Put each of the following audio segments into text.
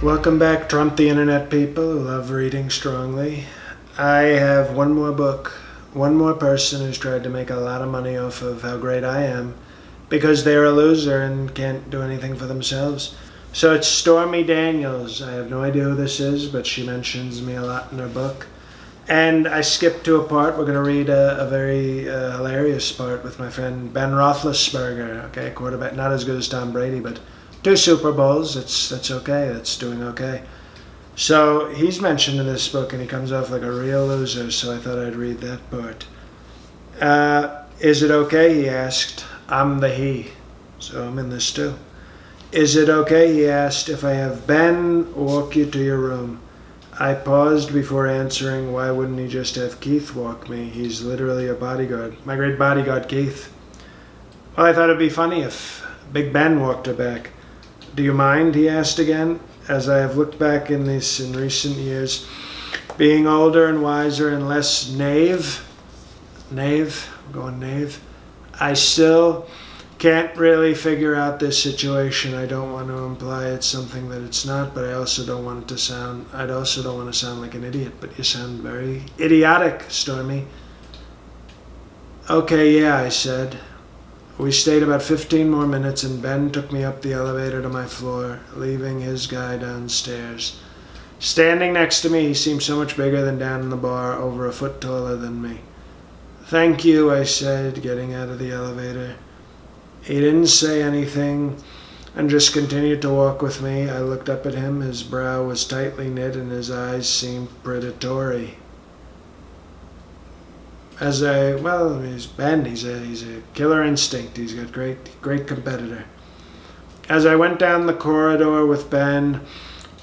Welcome back, Trump the Internet people who love reading strongly. I have one more book, one more person who's tried to make a lot of money off of how great I am because they're a loser and can't do anything for themselves. So it's Stormy Daniels. I have no idea who this is, but she mentions me a lot in her book. And I skipped to a part. We're going to read a very hilarious part with my friend Ben Roethlisberger. Okay, quarterback, not as good as Tom Brady, but 2 Super Bowls. That's okay. That's doing okay. So he's mentioned in this book, and he comes off like a real loser. So I thought I'd read that part. Is it okay? He asked. I'm the he, so I'm in this too. Is it okay? He asked, if I have Ben walk you to your room. I paused before answering. Why wouldn't he just have Keith walk me? He's literally a bodyguard. My great bodyguard, Keith. Well, I thought it'd be funny if Big Ben walked her back. Do you mind? He asked again. As I have looked back in recent years, being older and wiser and less knave, I'm going knave, I still can't really figure out this situation. I don't want to imply it's something that it's not, but I also don't want it to sound, I also don't want to sound like an idiot, but you sound very idiotic, Stormy. Okay, yeah, I said. We stayed about 15 more minutes and Ben took me up the elevator to my floor, leaving his guy downstairs. Standing next to me, he seemed so much bigger than down in the bar, over a foot taller than me. Thank you, I said, getting out of the elevator. He didn't say anything and just continued to walk with me. I looked up at him. His brow was tightly knit and his eyes seemed predatory. He's Ben. He's a killer instinct. He's got great competitor. As I went down the corridor with Ben,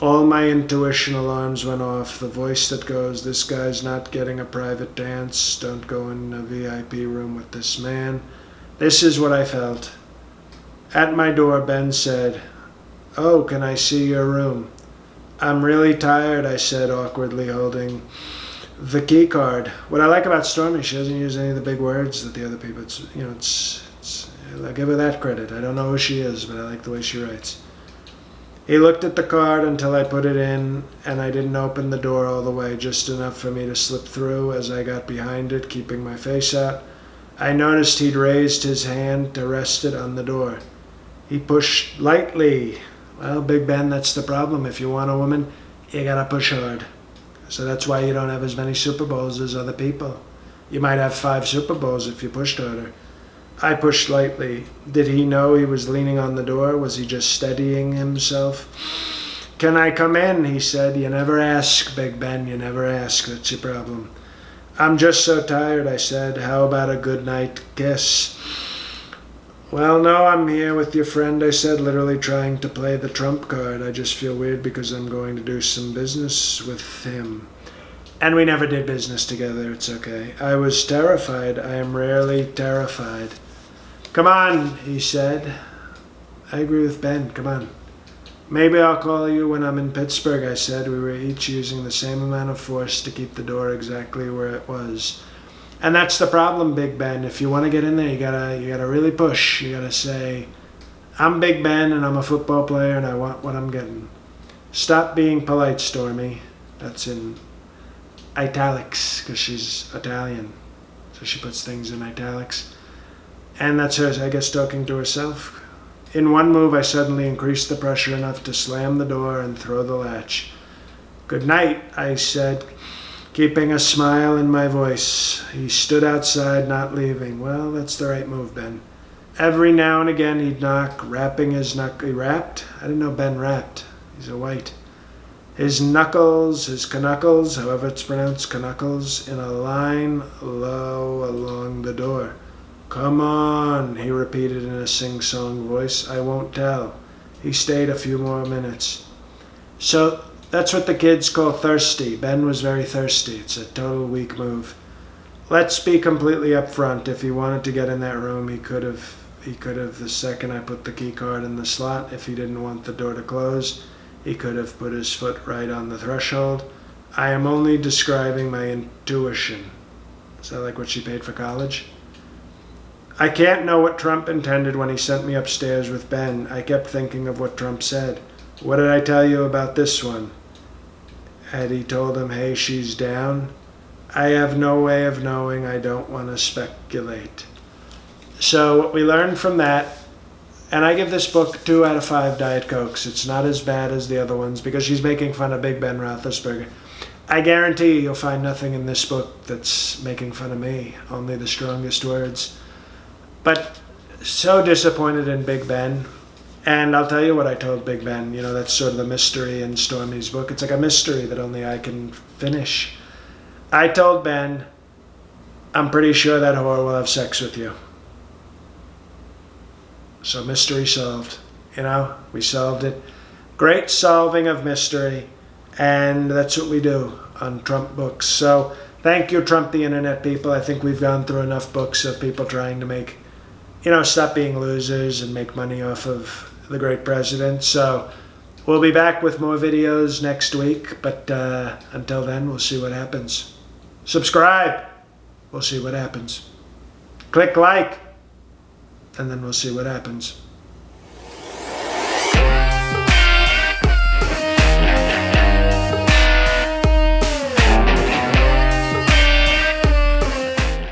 all my intuition alarms went off. The voice that goes, this guy's not getting a private dance. Don't go in a VIP room with this man. This is what I felt. At my door, Ben said, oh, can I see your room? I'm really tired, I said, awkwardly holding the key card. What I like about Stormy, she doesn't use any of the big words that the other people, I give her that credit. I don't know who she is, but I like the way she writes. He looked at the card until I put it in, and I didn't open the door all the way, just enough for me to slip through. As I got behind it, keeping my face out, I noticed he'd raised his hand to rest it on the door. He pushed lightly. Well, Big Ben, that's the problem. If you want a woman, you gotta push hard. So that's why you don't have as many Super Bowls as other people. You might have 5 Super Bowls if you pushed harder. I pushed lightly. Did he know he was leaning on the door? Was he just steadying himself? Can I come in? He said. You never ask, Big Ben. You never ask. That's your problem. I'm just so tired, I said. How about a good night kiss? Well, no, I'm here with your friend, I said, literally trying to play the trump card. I just feel weird because I'm going to do some business with him. And we never did business together. It's okay. I was terrified. I am rarely terrified. Come on, he said. I agree with Ben. Come on. Maybe I'll call you when I'm in Pittsburgh, I said. We were each using the same amount of force to keep the door exactly where it was. And that's the problem, Big Ben. If you want to get in there, you gotta really push. You gotta say, I'm Big Ben and I'm a football player and I want what I'm getting. Stop being polite, Stormy. That's in italics because she's Italian. So she puts things in italics. And that's her, I guess, talking to herself. In one move, I suddenly increased the pressure enough to slam the door and throw the latch. Good night, I said, keeping a smile in my voice. He stood outside, not leaving. Well, that's the right move, Ben. Every now and again, he'd knock, rapping his knuckles. He rapped? I didn't know Ben rapped. He's a white. His knuckles, his knuckles, however it's pronounced, knuckles, in a line low along the door. Come on, he repeated in a sing-song voice. I won't tell. He stayed a few more minutes. So that's what the kids call thirsty. Ben was very thirsty. It's a total weak move. Let's be completely upfront. If he wanted to get in that room, he could have the second I put the key card in the slot. If he didn't want the door to close, he could have put his foot right on the threshold. I am only describing my intuition. Is that like what she paid for college? I can't know what Trump intended when he sent me upstairs with Ben. I kept thinking of what Trump said. What did I tell you about this one? Had he told him, hey, she's down? I have no way of knowing. I don't want to speculate. So what we learned from that, and I give this book 2 out of 5 Diet Cokes. It's not as bad as the other ones because she's making fun of Big Ben Roethlisberger. I guarantee you'll find nothing in this book that's making fun of me, only the strongest words. But so disappointed in Big Ben. And I'll tell you what I told Big Ben. You know, that's sort of the mystery in Stormy's book. It's like a mystery that only I can finish. I told Ben, I'm pretty sure that whore will have sex with you. So mystery solved. You know, we solved it. Great solving of mystery. And that's what we do on Trump books. So thank you, Trump the Internet people. I think we've gone through enough books of people trying to make, stop being losers and make money off of the great president. So we'll be back with more videos next week. But until then, we'll see what happens. Subscribe. We'll see what happens. Click like. And then we'll see what happens.